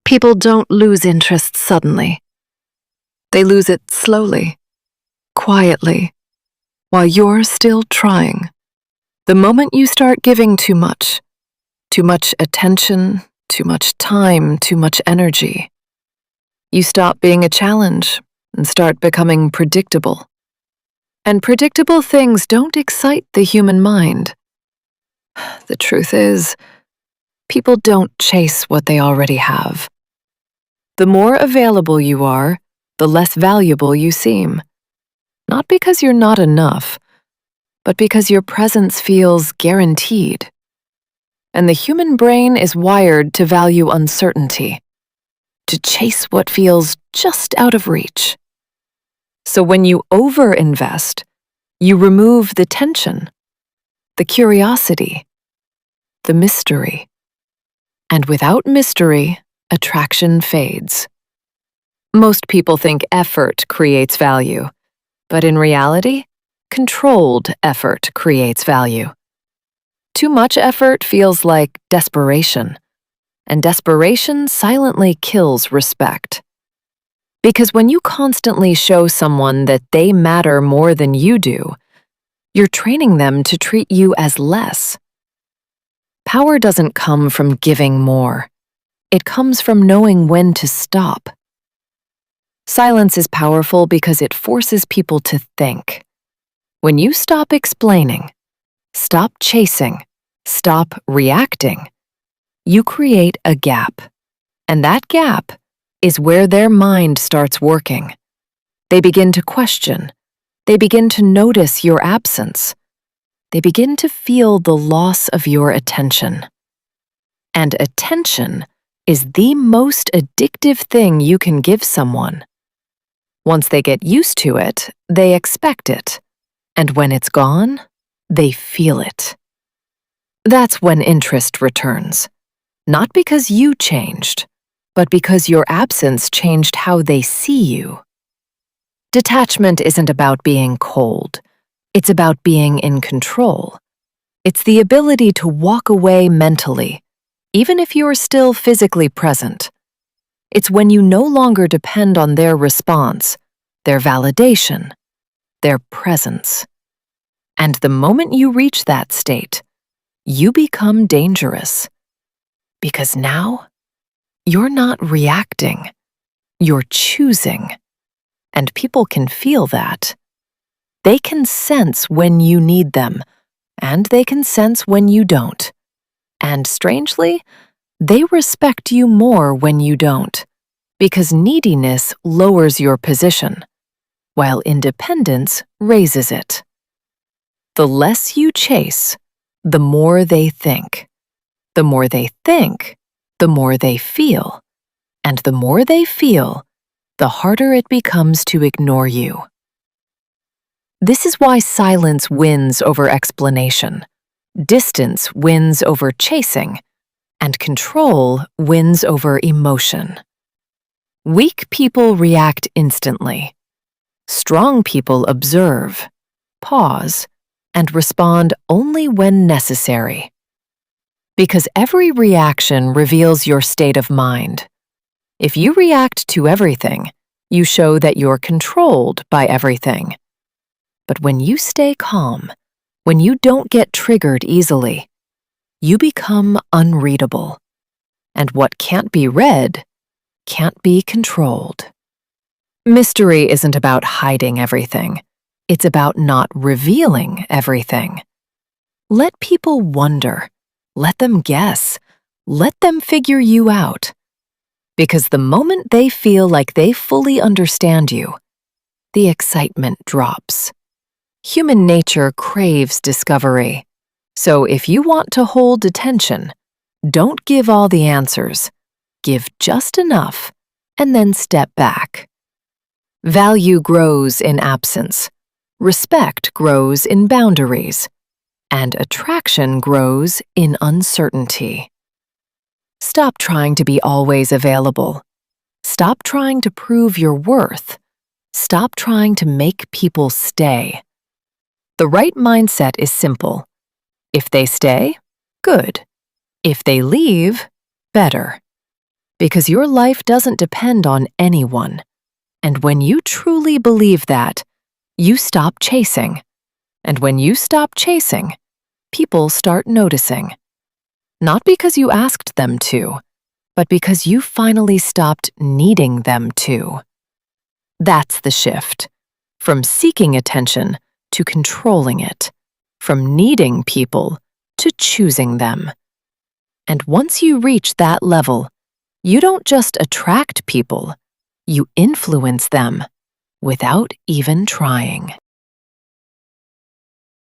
People don't lose interest suddenly. They lose it slowly, quietly, while you're still trying. The moment you start giving too much attention, too much time, too much energy, you stop being a challenge and start becoming predictable. And predictable things don't excite the human mind. The truth is, people don't chase what they already have. The more available you are, the less valuable you seem. Not because you're not enough, but because your presence feels guaranteed. And the human brain is wired to value uncertainty, to chase what feels just out of reach. So when you overinvest, you remove the tension, the curiosity, the mystery. And without mystery, attraction fades. Most people think effort creates value, but in reality, controlled effort creates value. Too much effort feels like desperation, and desperation silently kills respect. Because when you constantly show someone that they matter more than you do, you're training them to treat you as less. Power doesn't come from giving more. It comes from knowing when to stop. Silence is powerful because it forces people to think. When you stop explaining, stop chasing, stop reacting, you create a gap. And that gap is where their mind starts working. They begin to question. They begin to notice your absence. They begin to feel the loss of your attention. And attention is the most addictive thing you can give someone. Once they get used to it, they expect it. And when it's gone, they feel it. That's when interest returns. Not because you changed, but because your absence changed how they see you. Detachment isn't about being cold. It's about being in control. It's the ability to walk away mentally, even if you're still physically present. It's when you no longer depend on their response, their validation, their presence. And the moment you reach that state, you become dangerous. Because now, you're not reacting, you're choosing. And people can feel that. They can sense when you need them, and they can sense when you don't. And strangely, they respect you more when you don't, because neediness lowers your position, while independence raises it. The less you chase, the more they think. The more they think, the more they feel. And the more they feel, the harder it becomes to ignore you. This is why silence wins over explanation, distance wins over chasing, and control wins over emotion. Weak people react instantly. Strong people observe, pause, and respond only when necessary. Because every reaction reveals your state of mind. If you react to everything, you show that you're controlled by everything. But when you stay calm, when you don't get triggered easily, you become unreadable. And what can't be read can't be controlled. Mystery isn't about hiding everything. It's about not revealing everything. Let people wonder. Let them guess. Let them figure you out. Because the moment they feel like they fully understand you, the excitement drops. Human nature craves discovery. So if you want to hold attention, don't give all the answers. Give just enough, and then step back. Value grows in absence. Respect grows in boundaries. And attraction grows in uncertainty. Stop trying to be always available. Stop trying to prove your worth. Stop trying to make people stay. The right mindset is simple. If they stay, good. If they leave, better. Because your life doesn't depend on anyone. And when you truly believe that, you stop chasing. And when you stop chasing, people start noticing. Not because you asked them to, but because you finally stopped needing them to. That's the shift. From seeking attention to controlling it. From needing people to choosing them. And once you reach that level, you don't just attract people, you influence them without even trying.